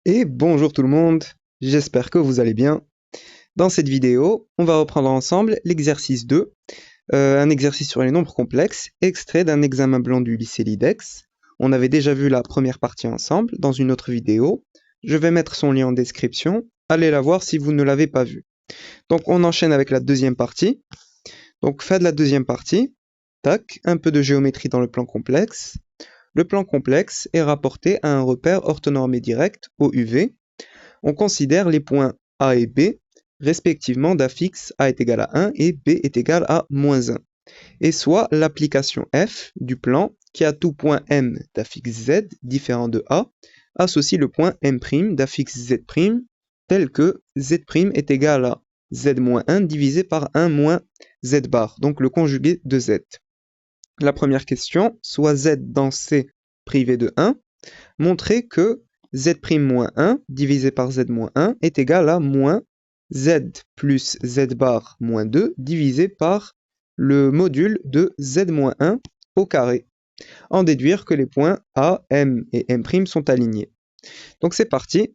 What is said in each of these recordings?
Et bonjour tout le monde, j'espère que vous allez bien. Dans cette vidéo, on va reprendre ensemble l'exercice 2, un exercice sur les nombres complexes, extrait d'un examen blanc du lycée LIDEX. On avait déjà vu la première partie ensemble dans une autre vidéo. Je vais mettre son lien en description, allez la voir si vous ne l'avez pas vue. Donc on enchaîne avec la deuxième partie. Donc fin de la deuxième partie, tac, un peu de géométrie dans le plan complexe. Le plan complexe est rapporté à un repère orthonormé direct, OUV. On considère les points A et B, respectivement d'affixe A est égal à 1 et B est égal à moins 1. Et soit l'application F du plan qui a tout point M d'affixe Z différent de A associe le point M' d'affixe Z' tel que Z' est égal à Z-1 divisé par 1 moins Z bar, donc le conjugué de Z. La première question, soit Z dans C privé de 1, montrer que Z'-1 divisé par Z-1 est égal à moins Z plus Z bar moins 2 divisé par le module de Z-1 au carré. En déduire que les points A, M et M' sont alignés. Donc c'est parti,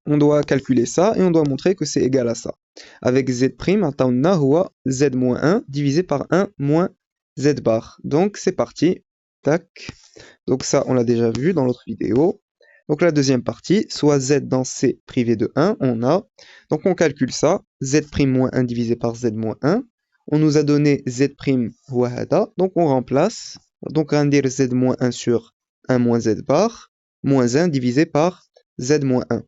on doit calculer ça et on doit montrer que c'est égal à ça. Avec Z', عطاونا هو Z-1 divisé par 1 moins Z bar. Donc c'est parti, tac. Donc ça, on l'a déjà vu dans l'autre vidéo. Donc la deuxième partie, soit Z dans C privé de 1, on a. Donc on calcule ça, Z'-1 divisé par Z-1. On nous a donné Z', donc on remplace. Donc on va dire Z-1 sur 1 moins Z bar, moins 1 divisé par Z-1.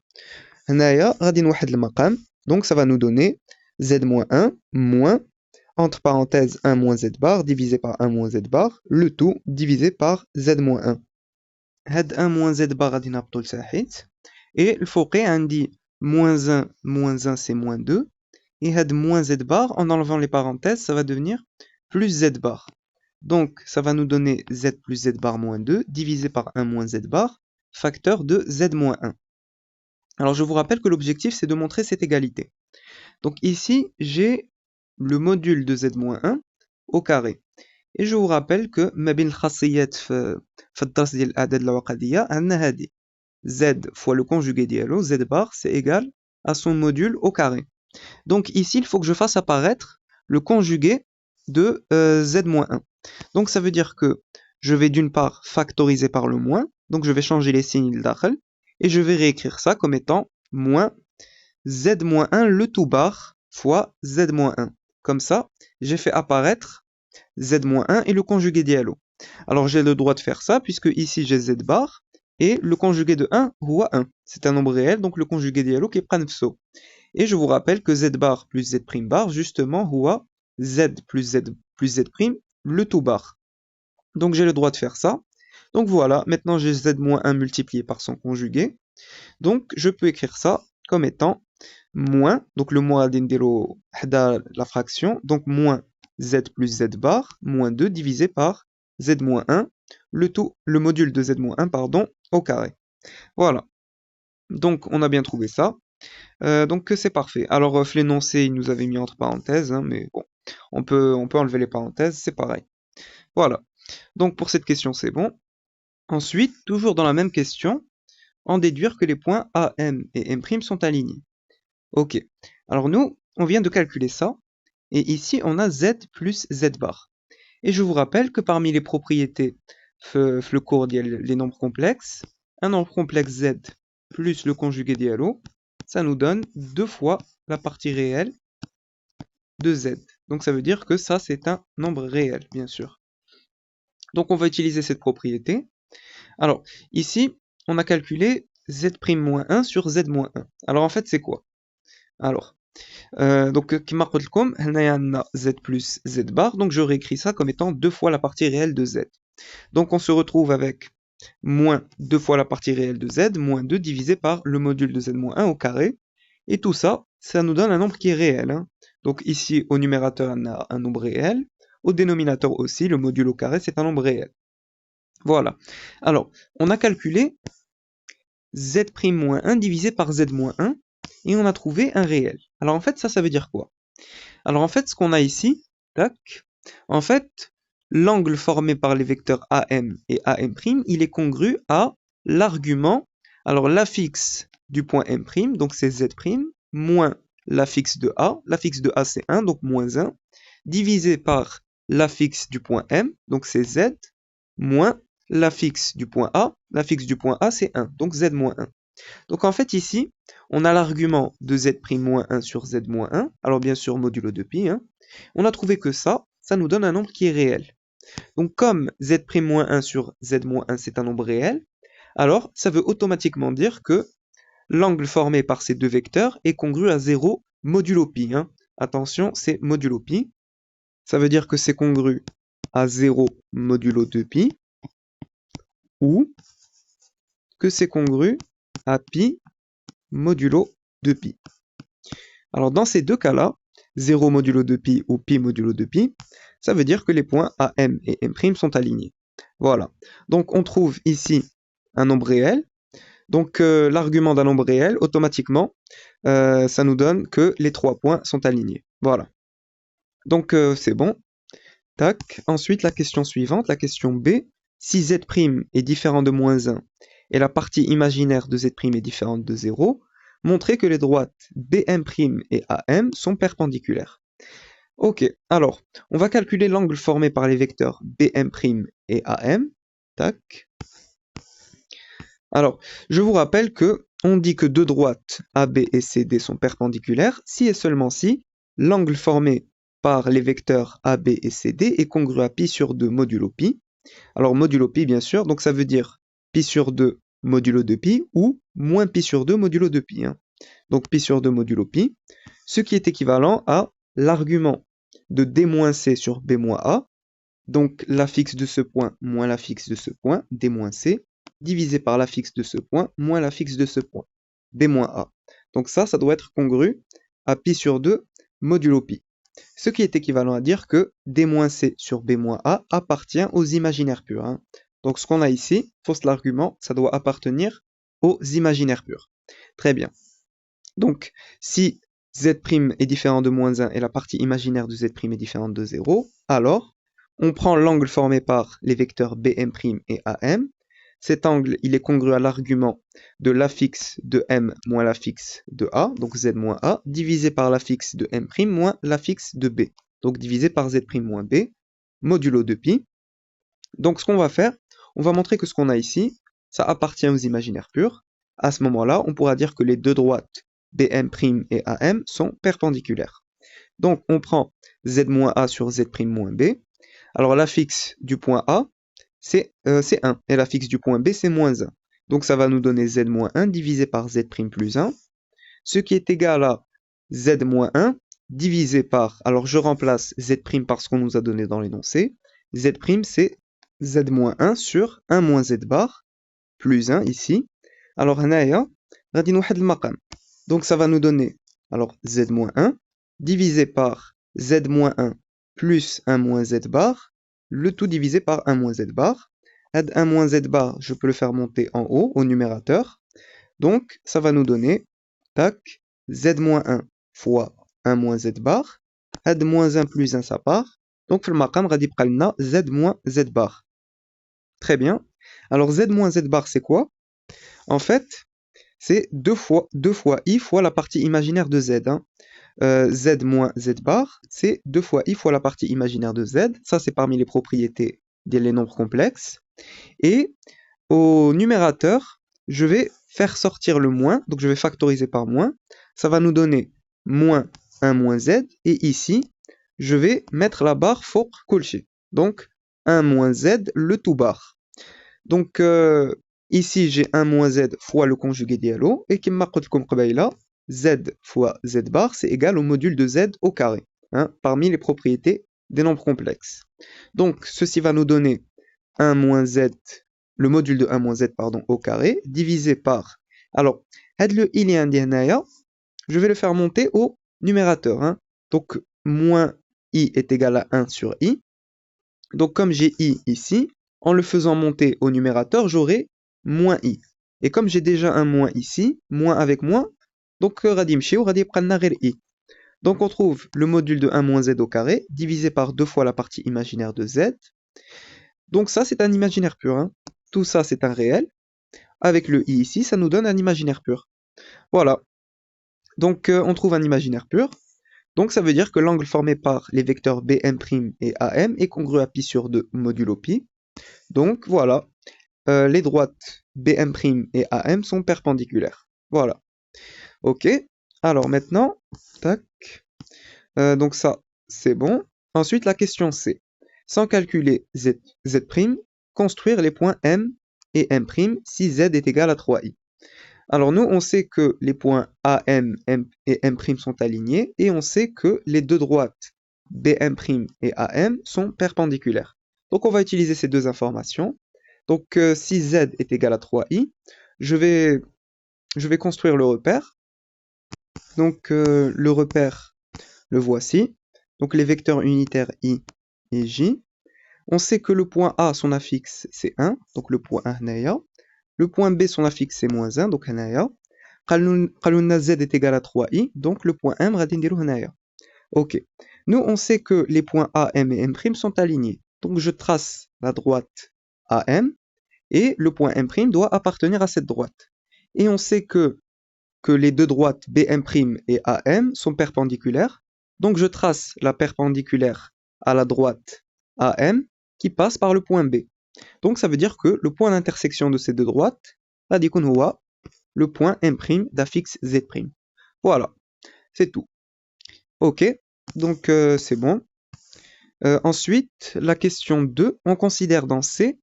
هنايا غادي نوحد المقام. Donc ça va nous donner Z-1 moins entre parenthèses 1 moins Z bar divisé par 1 moins Z bar, le tout divisé par Z-1. هاد 1 moins Z bar غادي نهبطو لتحت. Et الفوقي عندي moins 1 c'est moins 2. Et هاد moins Z bar, en enlevant les parenthèses, ça va devenir plus Z bar. Donc ça va nous donner Z plus Z bar moins 2 divisé par 1 moins Z bar, facteur de Z moins 1. Alors je vous rappelle que l'objectif c'est de montrer cette égalité. Donc ici j'ai le module de Z-1 au carré. Et je vous rappelle que ما بين الخاصيات في الدرس ديال الأعداد العقدية عندنا هذه Z fois le conjugué ديالو Z bar c'est égal à son module au carré. Donc ici il faut que je fasse apparaître le conjugué de Z-1. Donc ça veut dire que je vais d'une part factoriser par le moins, donc je vais changer les signes l'dakhel, et je vais réécrire ça comme étant moins Z-1 le tout bar fois Z-1. Comme ça, j'ai fait apparaître Z-1 et le conjugué dialo. Alors j'ai le droit de faire ça puisque ici j'ai Z bar et le conjugué de 1 huwa 1. C'est un nombre réel, donc le conjugué dialo qui est pranfso. Et je vous rappelle que Z bar plus Z' bar justement huwa Z plus Z' le tout bar. Donc j'ai le droit de faire ça. Donc voilà, maintenant j'ai Z-1 multiplié par son conjugué. Donc je peux écrire ça comme étant moins, donc le moins d'indelo la fraction, donc moins Z plus Z bar, moins 2 divisé par Z moins 1, le module de Z moins 1, pardon, au carré. Voilà. Donc on a bien trouvé ça. Donc c'est parfait. Alors l'énoncé, il nous avait mis entre parenthèses, hein, mais bon, on peut enlever les parenthèses, c'est pareil. Voilà. Donc pour cette question, c'est bon. Ensuite, toujours dans la même question, en déduire que les points A, M et M' sont alignés. Ok. Alors nous, on vient de calculer ça, et ici on a Z plus Z bar. Et je vous rappelle que parmi les propriétés le cours les nombres complexes, un nombre complexe Z plus le conjugué dialo, ça nous donne deux fois la partie réelle de Z. Donc ça veut dire que ça c'est un nombre réel, bien sûr. Donc on va utiliser cette propriété. Alors ici, on a calculé Z'-1 sur Z-1. Alors en fait c'est quoi? Alors, donc كما قلت لكم هنايا عندنا Z plus Z bar, donc je réécris ça comme étant deux fois la partie réelle de Z. Donc on se retrouve avec moins 2 fois la partie réelle de Z, moins 2 divisé par le module de Z-1 au carré. Et tout ça, ça nous donne un nombre qui est réel, hein. Donc ici, au numérateur, on a un nombre réel. Au dénominateur aussi, le module au carré, c'est un nombre réel. Voilà. Alors, on a calculé Z'-1 divisé par Z-1 et on a trouvé un réel. Alors en fait, ça veut dire quoi? Alors en fait, ce qu'on a ici, tac, en fait, l'angle formé par les vecteurs AM et AM', il est congru à l'argument Alors l'affixe du point M', donc c'est Z', moins l'affixe de A. L'affixe de A c'est 1, donc moins 1, divisé par l'affixe du point M, donc c'est Z, moins l'affixe du point A. L'affixe du point A c'est 1, donc Z moins 1. Donc en fait ici, on a l'argument de Z' moins 1 sur Z moins 1, alors bien sûr modulo de pi, hein. On a trouvé que ça nous donne un nombre qui est réel. Donc comme Z' moins 1 sur Z moins 1 c'est un nombre réel, alors ça veut automatiquement dire que l'angle formé par ces deux vecteurs est congru à 0 modulo pi, hein. Attention, c'est modulo pi. Ça veut dire que c'est congru à 0 modulo 2pi ou que c'est congru à pi modulo 2pi. Alors dans ces deux cas-là, 0 modulo 2pi ou pi modulo 2pi, ça veut dire que les points AM et M' sont alignés. Voilà. Donc on trouve ici un nombre réel. Donc l'argument d'un nombre réel, automatiquement, ça nous donne que les trois points sont alignés. Voilà. Donc c'est bon. Tac. Ensuite, la question suivante, la question B. Si Z' est différent de moins 1 et la partie imaginaire de Z' est différente de 0, montrez que les droites BM' et AM sont perpendiculaires. Ok, alors, on va calculer l'angle formé par les vecteurs BM' et AM. Tac. Alors, je vous rappelle que on dit que deux droites AB et CD sont perpendiculaires si et seulement si l'angle formé par les vecteurs AB et CD est congru à pi sur 2 modulo pi. Alors modulo pi bien sûr, donc ça veut dire pi sur 2 modulo 2pi ou moins pi sur 2 modulo 2pi. Hein. Donc pi sur 2 modulo pi, ce qui est équivalent à l'argument de d-c sur b-a, donc l'affixe de ce point moins l'affixe de ce point, d-c, divisé par l'affixe de ce point moins l'affixe de ce point, b-a. Donc ça doit être congru à pi sur 2 modulo pi. Ce qui est équivalent à dire que d-c sur b-a appartient aux imaginaires purs. Hein. Donc ce qu'on a ici, fausse l'argument, ça doit appartenir aux imaginaires purs. Très bien. Donc si Z' est différent de moins 1 et la partie imaginaire de Z' est différente de 0, alors on prend l'angle formé par les vecteurs BM' et AM. Cet angle, il est congru à l'argument de l'affixe de M moins l'affixe de A, donc Z moins A, divisé par l'affixe de M' moins l'affixe de B, donc divisé par Z' moins B, modulo 2pi. Donc ce qu'on va faire, on va montrer que ce qu'on a ici, ça appartient aux imaginaires purs. À ce moment-là, on pourra dire que les deux droites BM' et AM sont perpendiculaires. Donc on prend Z-A sur Z'-B. Alors l'affixe du point A, c'est 1, et l'affixe du point B, c'est moins 1. Donc ça va nous donner Z-1 divisé par Z' plus 1, ce qui est égal à Z-1 divisé par, alors je remplace Z' par ce qu'on nous a donné dans l'énoncé, Z' c'est Z-1 sur 1 moins Z bar, plus 1 ici. Alors هنايا غادي نوحد المقام. Donc ça va nous donner alors Z-1 divisé par Z-1 plus 1 moins Z bar, le tout divisé par 1 moins Z bar. 1 moins Z bar, je peux le faire monter en haut au numérateur. Donc ça va nous donner tac, Z-1 fois 1 moins Z bar. Z moins 1 plus 1 ça part. Donc في المقام غادي يبقى لنا Z moins Z bar. Très bien. Alors Z moins Z bar c'est quoi? En fait, c'est 2 fois I fois la partie imaginaire de Z. Hein. Z moins Z bar, c'est 2 fois I fois la partie imaginaire de Z. Ça, c'est parmi les propriétés des nombres complexes. Et au numérateur, je vais faire sortir le moins, donc je vais factoriser par moins. Ça va nous donner moins 1 moins Z. Et ici, je vais mettre la barre فوق كلشي. Donc, 1 moins Z, le tout bar. Donc, ici, j'ai 1 moins Z fois le conjugué dialo, et qui m'a قلت قبيلة, Z fois Z bar, c'est égal au module de Z au carré, hein, parmi les propriétés des nombres complexes. Donc, ceci va nous donner 1 moins Z, le module de 1 moins Z, pardon, au carré, divisé par... Alors, le I je vais le faire monter au numérateur. Hein. Donc, moins I est égal à 1 sur I. Donc, comme j'ai I ici, en le faisant monter au numérateur, j'aurai moins I. Et comme j'ai déjà un moins ici, moins avec moins, donc غادي يمشيو غادي يبقى لنا غير I. Donc on trouve le module de 1 moins Z au carré, divisé par 2 fois la partie imaginaire de Z. Donc ça, c'est un imaginaire pur. Hein. Tout ça, c'est un réel. avec le i ici, ça nous donne un imaginaire pur. Voilà. Donc, on trouve un imaginaire pur. Donc, ça veut dire que l'angle formé par les vecteurs b'M' et AM est congru à pi sur 2 modulo pi. Donc, voilà. Les droites b'M' et AM sont perpendiculaires. Voilà. Ok. Alors, maintenant, tac. Donc, ça, c'est bon. Ensuite, la question c'est, sans calculer z', construire les points M et M' si z est égal à 3i. Alors nous, on sait que les points AM et M' sont alignés, et on sait que les deux droites BM' et AM sont perpendiculaires. Donc on va utiliser ces deux informations. Donc si z est égal à 3i, je vais construire le repère. Donc le repère, le voici. Donc les vecteurs unitaires i et j. On sait que le point A, son affixe, c'est 1, donc le point 1 هنايا. Le point B, son affixe, c'est moins 1, donc هنايا. قالوا z est égal à 3i, donc le point M غادي نديرو هنايا. Ok. Nous, on sait que les points A, M et M' sont alignés. Donc je trace la droite AM et le point M' doit appartenir à cette droite. Et on sait que les deux droites BM' et AM sont perpendiculaires. Donc je trace la perpendiculaire à la droite AM qui passe par le point B. Donc ça veut dire que le point d'intersection de ces deux droites, غادي يكون هو le point M' d'affixe Z'. Voilà, c'est tout. Ok, donc c'est bon. Ensuite, la question 2, on considère dans C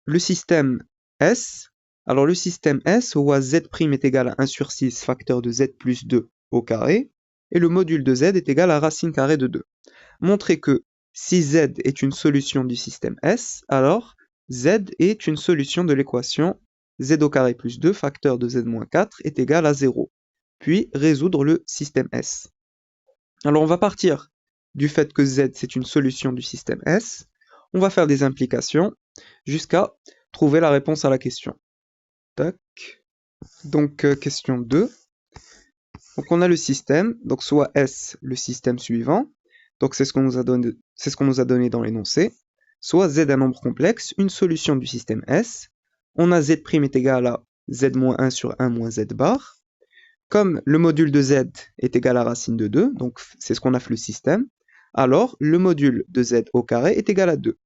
le système S. Alors le système S, où Z' est égal à 1 sur 6 facteur de Z plus 2 au carré, et le module de Z est égal à racine carrée de 2. Montrez que si Z est une solution du système S, alors Z est une solution de l'équation Z au carré plus 2 facteur de Z moins 4 est égal à 0. Puis résoudre le système S. Alors on va partir du fait que Z c'est une solution du système S. On va faire des implications jusqu'à trouver la réponse à la question. Tac. Donc question 2. Donc on a le système, donc soit S le système suivant. Donc c'est ce qu'on nous a donné dans l'énoncé. Soit Z un nombre complexe, une solution du système S. On a Z' est égal à Z-1 sur 1 moins Z bar. Comme le module de Z est égal à racine de 2, donc c'est ce qu'on a fait le système, alors le module de Z au carré est égal à 2.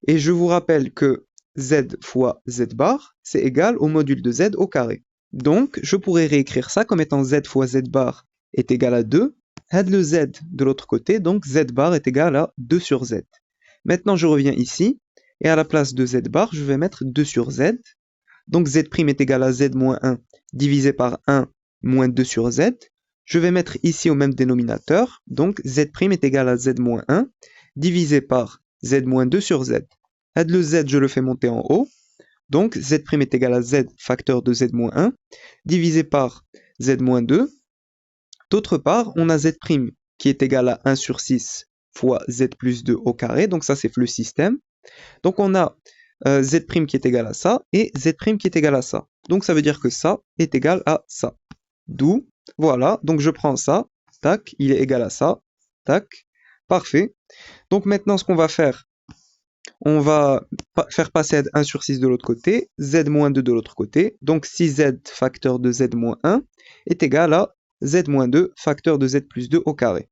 Et je vous rappelle que Z fois Z bar, c'est égal au module de Z au carré. Donc je pourrais réécrire ça comme étant Z fois Z bar est égal à 2, add le Z de l'autre côté, donc Z bar est égal à 2 sur Z. Maintenant je reviens ici, et à la place de Z bar, je vais mettre 2 sur Z. Donc Z' est égal à Z moins 1 divisé par 1 moins 2 sur Z. Je vais mettre ici au même dénominateur, donc Z' est égal à Z moins 1 divisé par Z moins 2 sur Z. Add le Z, je le fais monter en haut. Donc Z' est égal à Z facteur de Z moins 1 divisé par Z moins 2. D'autre part, on a Z' qui est égal à 1 sur 6 fois Z plus 2 au carré, donc ça c'est le système. Donc on a Z' qui est égal à ça et Z' qui est égal à ça. Donc ça veut dire que ça est égal à ça. D'où, voilà, donc je prends ça, tac, il est égal à ça, tac, parfait. Donc maintenant ce qu'on va faire, on va faire passer 1 sur 6 de l'autre côté, Z moins 2 de l'autre côté, donc 6Z facteur de Z moins 1 est égal à Z moins 2 facteur de Z plus 2 au carré.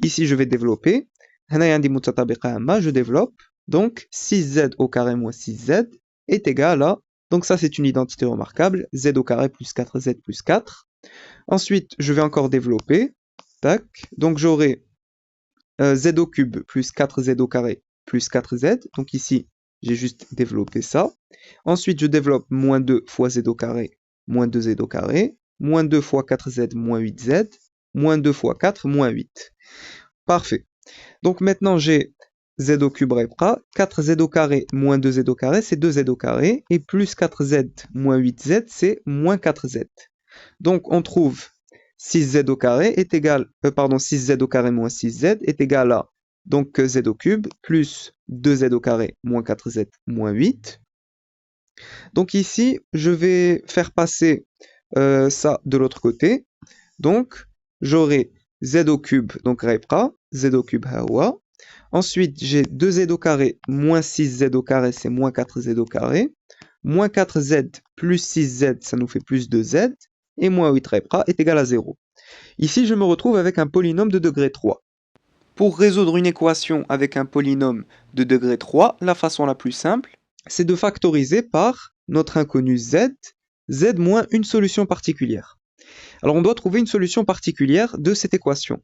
Ici je vais développer, je développe, donc 6Z au carré moins 6Z est égal à, donc ça c'est une identité remarquable, Z au carré plus 4Z plus 4. Ensuite, je vais encore développer. Tac. Donc j'aurai Z au cube plus 4Z au carré plus 4Z. Donc ici, j'ai juste développé ça. Ensuite, je développe moins 2 fois Z au carré moins 2Z au carré. Moins 2 fois 4Z moins 8Z. Moins 2 fois 4 moins 8. Parfait. Donc maintenant, j'ai Z au cube répra. 4Z au carré moins 2Z au carré, c'est 2Z au carré. Et plus 4Z moins 8Z, c'est moins 4Z. Donc on trouve 6Z au carré est égal, 6Z au carré moins 6Z est égal à donc Z au cube plus 2Z au carré moins 4Z moins 8. Donc ici, je vais faire passer ça de l'autre côté. Donc j'aurai Z au cube, donc répra, Z au cube hawa. Ensuite, j'ai 2Z au carré moins 6Z au carré, c'est moins 4Z au carré. moins 4z plus 6z, ça nous fait plus 2z, et moins 8 répra est égal à 0. Ici, je me retrouve avec un polynôme de degré 3. Pour résoudre une équation avec un polynôme de degré 3, la façon la plus simple, c'est de factoriser par notre inconnu z, z moins une solution particulière. Alors on doit trouver une solution particulière de cette équation.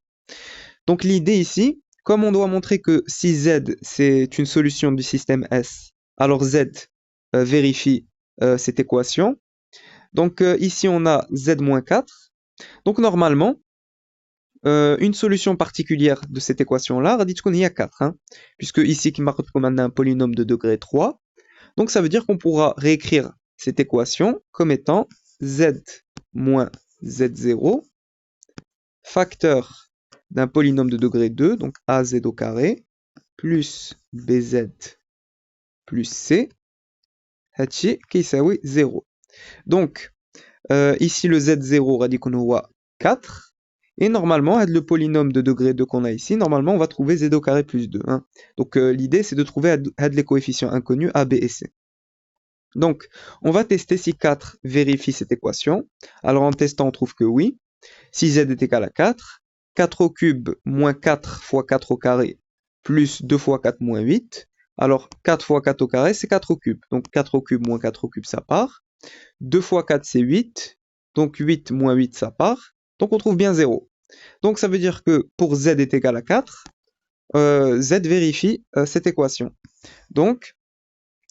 Donc l'idée ici, comme on doit montrer que si z c'est une solution du système S, alors z vérifie cette équation. Donc ici on a z-4. Donc normalement, une solution particulière de cette équation-là, il y a 4, hein, puisque ici qui marque comme un polynôme de degré 3. Donc ça veut dire qu'on pourra réécrire cette équation comme étant z moins z0 facteur d'un polynôme de degré 2, donc az au carré, plus bz plus c, qui est 0. Donc, ici le z0, on dit qu'on a 4, et normalement, le polynôme de degré 2 qu'on a ici, normalement, on va trouver z au carré plus 2. Hein. Donc, l'idée, c'est de trouver les coefficients inconnus a, b et c. Donc, on va tester si 4 vérifie cette équation. Alors, en testant, on trouve que oui. Si z est égal à 4, 4 au cube moins 4 fois 4 au carré plus 2 fois 4 moins 8. Alors 4 fois 4 au carré, c'est 4 au cube. Donc 4 au cube moins 4 au cube, ça part. 2 fois 4, c'est 8. Donc 8 moins 8, ça part. Donc on trouve bien 0. Donc ça veut dire que pour z est égal à 4, z vérifie cette équation. Donc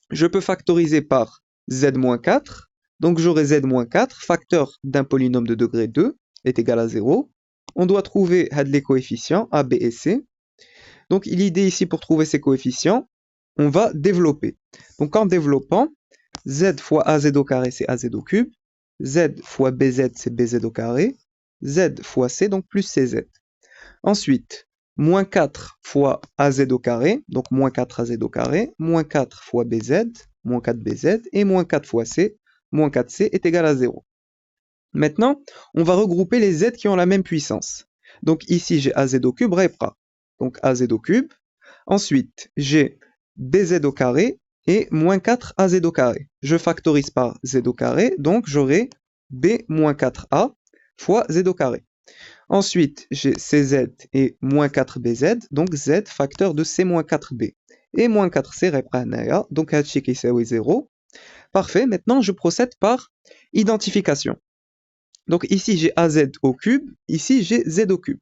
je peux factoriser par z moins 4. Donc j'aurai z moins 4, facteur d'un polynôme de degré 2, est égal à 0. On doit trouver les coefficients a, b et c. Donc l'idée ici pour trouver ces coefficients, on va développer. Donc en développant, z fois az au carré c'est az au cube, z fois bz c'est bz au carré, z fois c donc plus cz. Ensuite, moins 4 fois az au carré, donc moins 4 az au carré, moins 4 fois bz, moins 4 bz, et moins 4 fois c, moins 4c est égal à 0. Maintenant, on va regrouper les z qui ont la même puissance. Donc ici, j'ai az au cube, répra. Donc az au cube. Ensuite, j'ai bz au carré et moins 4 az au carré. Je factorise par z au carré, donc j'aurai b moins 4a fois z au carré. Ensuite, j'ai cz et moins 4bz, donc z facteur de c moins 4b. Et moins 4c répra naya, donc hachi qui est 0. Parfait, maintenant je procède par identification. Donc ici j'ai az au cube, ici j'ai z au cube.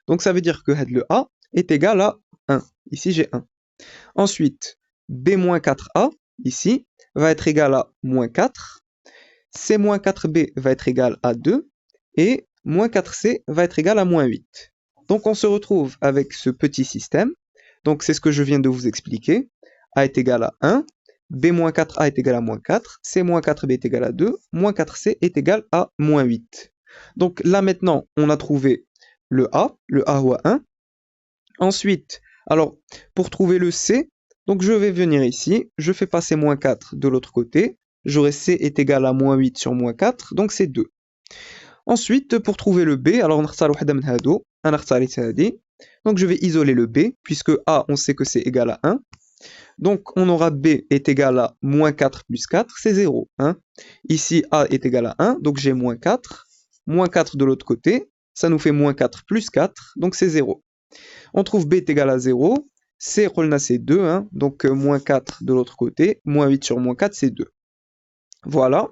Donc ça veut dire que le a est égal à 1. Ici j'ai 1. Ensuite, b-4a, ici, va être égal à moins 4. c-4b va être égal à 2. Et moins 4c va être égal à moins 8. Donc on se retrouve avec ce petit système. Donc c'est ce que je viens de vous expliquer. A est égal à 1. b-4a est égal à moins 4, c-4b est égal à 2, moins 4c est égal à moins 8. Donc là maintenant, on a trouvé le a ou 1. Ensuite, alors pour trouver le c, donc je vais venir ici, je fais passer moins 4 de l'autre côté, j'aurai c est égal à moins 8 sur moins 4, donc c'est 2. Ensuite, pour trouver le b, alors on donc je vais isoler le b, puisque a, on sait que c'est égal à 1. Donc, on aura b est égal à moins 4 plus 4, c'est 0. Hein. Ici, a est égal à 1, donc j'ai moins 4. Moins 4 de l'autre côté, ça nous fait moins 4 plus 4, donc c'est 0. On trouve b est égal à 0, c, c'est 2, hein, donc moins 4 de l'autre côté, moins 8 sur moins 4, c'est 2. Voilà.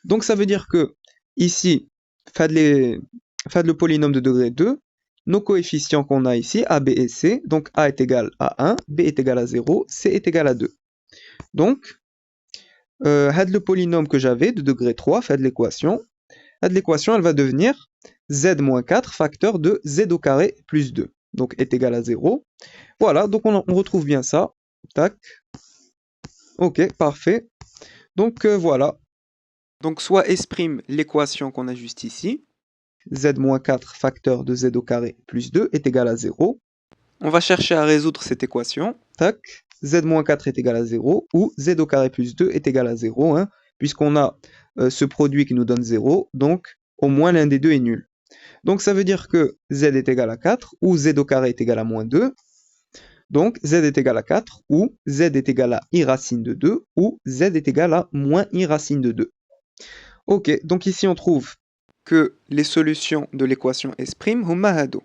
Donc, ça veut dire que, ici, le polynôme de degré 2, nos coefficients qu'on a ici, a, b et c, donc a est égal à 1, b est égal à 0, c est égal à 2. Donc, le polynôme que j'avais de degré 3, l'équation, elle va devenir z moins 4 facteur de z au carré plus 2, donc est égal à 0. Voilà, donc on retrouve bien ça. Tac. Ok, parfait. Donc voilà. Donc soit exprime l'équation qu'on a juste ici, z-4 facteur de z au carré plus 2 est égal à 0. On va chercher à résoudre cette équation. Tac, z-4 est égal à 0, ou z au carré plus 2 est égal à 0, hein, puisqu'on a ce produit qui nous donne 0, donc au moins l'un des deux est nul. Donc ça veut dire que z est égal à 4, ou z au carré est égal à moins 2. Donc z est égal à 4, ou z est égal à i racine de 2, ou z est égal à moins i racine de 2. Ok, donc ici on trouve que les solutions de l'équation S' huma hado.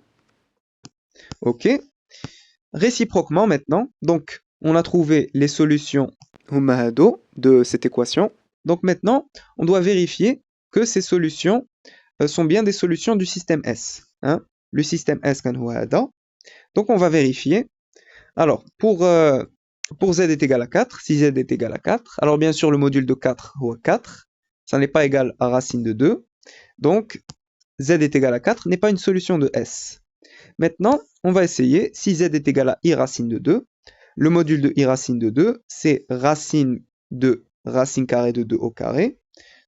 Ok, réciproquement maintenant, donc on a trouvé les solutions huma hado de cette équation. Donc maintenant, on doit vérifier que ces solutions sont bien des solutions du système S. Hein? Le système S kan huwa hada. Donc on va vérifier. Alors, pour z est égal à 4, si z est égal à 4, alors bien sûr le module de 4 huwa 4, ça n'est pas égal à racine de 2. Donc z est égal à 4 n'est pas une solution de S. Maintenant, on va essayer, si z est égal à i racine de 2, le module de i racine de 2, c'est racine de racine carrée de 2 au carré.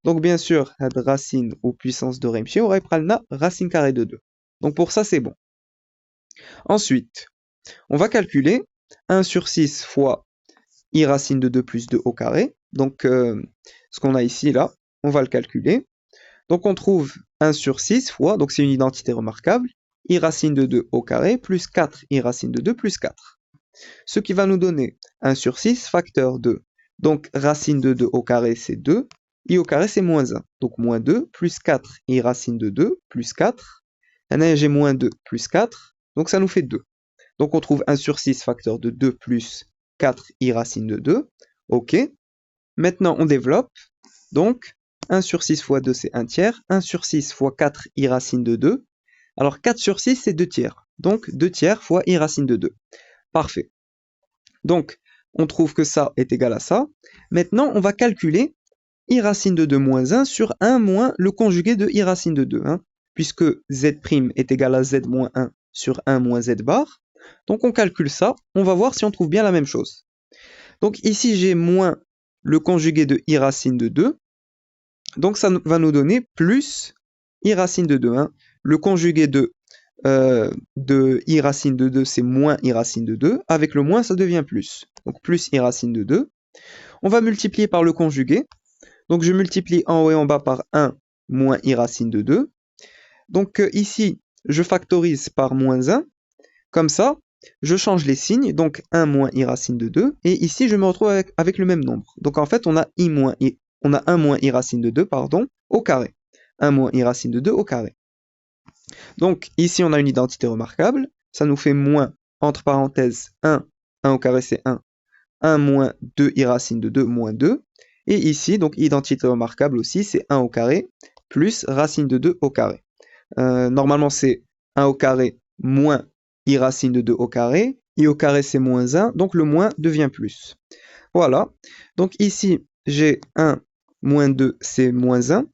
Donc bien sûr, cette racine ou puissance de Remchi, on va prendre racine carrée de 2. Donc pour ça, c'est bon. Ensuite, on va calculer 1 sur 6 fois i racine de 2 plus 2 au carré. Donc ce qu'on a ici, là, on va le calculer. Donc on trouve 1 sur 6 fois, donc c'est une identité remarquable, i racine de 2 au carré plus 4 i racine de 2 plus 4. Ce qui va nous donner 1 sur 6 facteur 2. Donc racine de 2 au carré, c'est 2. I au carré, c'est moins 1. Donc moins 2 plus 4 i racine de 2 plus 4. Là, j'ai moins 2 plus 4. Donc ça nous fait 2. Donc on trouve 1 sur 6 facteur de 2 plus 4 i racine de 2. Ok. Maintenant, on développe. Donc 1 sur 6 fois 2, c'est 1 tiers. 1 sur 6 fois 4 i racine de 2. Alors 4 sur 6, c'est 2 tiers. Donc 2 tiers fois i racine de 2. Parfait. Donc, on trouve que ça est égal à ça. Maintenant, on va calculer i racine de 2 moins 1 sur 1 moins le conjugué de i racine de 2. Hein, puisque z' est égal à z moins 1 sur 1 moins z bar. Donc on calcule ça. On va voir si on trouve bien la même chose. Donc ici, j'ai moins le conjugué de i racine de 2. Donc ça va nous donner plus i racine de 2. Hein. Le conjugué de i racine de 2, c'est moins i racine de 2. Avec le moins, ça devient plus. Donc plus i racine de 2. On va multiplier par le conjugué. Donc je multiplie en haut et en bas par 1 moins i racine de 2. Donc ici, je factorise par moins 1. Comme ça, je change les signes. Donc 1 moins i racine de 2. Et ici, je me retrouve avec le même nombre. Donc en fait, on a 1 moins i racine de 2 pardon, au carré. 1 moins i racine de 2 au carré. Donc ici, on a une identité remarquable. Ça nous fait moins, entre parenthèses, 1. 1 au carré, c'est 1. 1 moins 2 i racine de 2 moins 2. Et ici, donc identité remarquable aussi, c'est 1 au carré plus racine de 2 au carré. Normalement, c'est 1 au carré moins i racine de 2 au carré. I au carré, c'est moins 1, donc le moins devient plus. Voilà. Donc ici, j'ai 1 moins 2, c'est moins 1.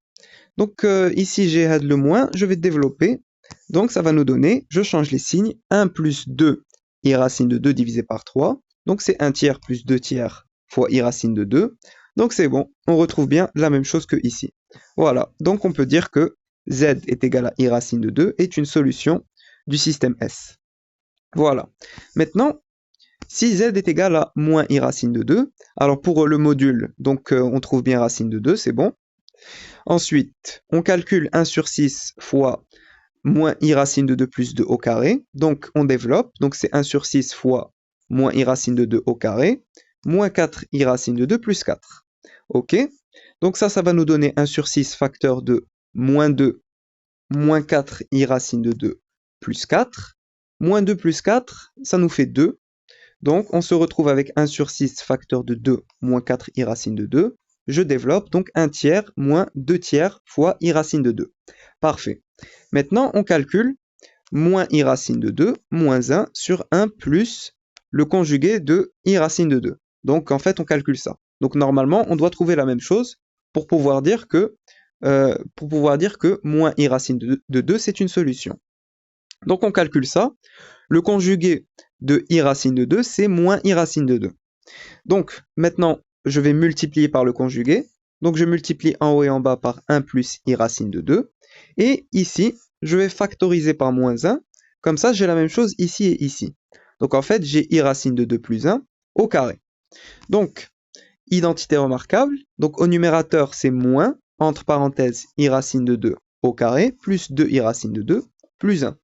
Donc ici, j'ai le moins, je vais développer. Donc ça va nous donner, je change les signes, 1 plus 2 i racine de 2 divisé par 3. Donc c'est 1 tiers plus 2 tiers fois i racine de 2. Donc c'est bon, on retrouve bien la même chose que ici. Voilà, donc on peut dire que z est égal à i racine de 2 est une solution du système S. Voilà. Maintenant, si z est égal à moins i racine de 2, alors pour le module, donc on trouve bien racine de 2, c'est bon. Ensuite, on calcule 1 sur 6 fois moins i racine de 2 plus 2 au carré. Donc on développe, donc c'est 1 sur 6 fois moins i racine de 2 au carré, moins 4 i racine de 2 plus 4. Ok, donc ça va nous donner 1 sur 6 facteur de moins 2, moins 4 i racine de 2 plus 4. Moins 2 plus 4, ça nous fait 2. Donc on se retrouve avec 1 sur 6 facteur de 2 moins 4 i racine de 2. Je développe donc 1 tiers moins 2 tiers fois i racine de 2. Parfait. Maintenant, on calcule moins i racine de 2 moins 1 sur 1 plus le conjugué de i racine de 2. Donc en fait, on calcule ça. Donc normalement, on doit trouver la même chose pour pouvoir dire que, moins i racine de 2, c'est une solution. Donc on calcule ça. Le conjugué de i racine de 2, c'est moins i racine de 2. Donc maintenant, je vais multiplier par le conjugué. Donc je multiplie en haut et en bas par 1 plus i racine de 2. Et ici, je vais factoriser par moins 1. Comme ça, j'ai la même chose ici et ici. Donc en fait, j'ai i racine de 2 plus 1 au carré. Donc, identité remarquable. Donc au numérateur, c'est moins, entre parenthèses, i racine de 2 au carré, plus 2 i racine de 2, plus 1.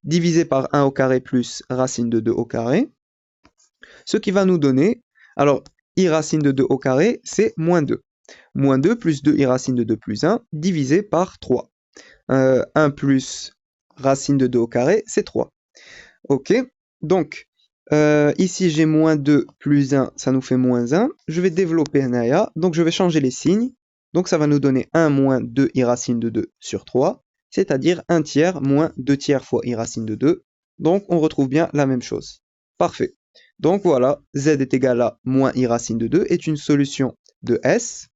Divisé par 1 au carré plus racine de 2 au carré. ce qui va nous donner, alors I racine de 2 au carré, c'est moins 2. Moins 2 plus 2 I racine de 2 plus 1 divisé par 3. 1 plus racine de 2 au carré, c'est 3. Ok, donc ici j'ai moins 2 plus 1, ça nous fait moins 1. Je vais développer un aya, donc je vais changer les signes. Donc ça va nous donner 1 moins 2 I racine de 2 sur 3, c'est-à-dire 1 tiers moins 2 tiers fois I racine de 2. Donc on retrouve bien la même chose. Parfait. Donc voilà, z est égal à moins I racine de 2 est une solution de S.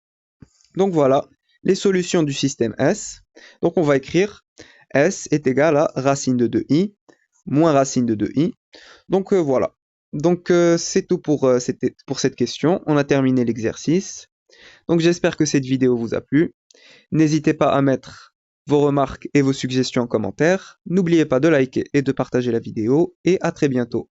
Donc voilà, les solutions du système S. Donc on va écrire S est égal à racine de 2i moins racine de 2i. Donc voilà. Donc c'est tout pour cette question. On a terminé l'exercice. Donc j'espère que cette vidéo vous a plu. N'hésitez pas à mettre vos remarques et vos suggestions en commentaire. N'oubliez pas de liker et de partager la vidéo. Et à très bientôt.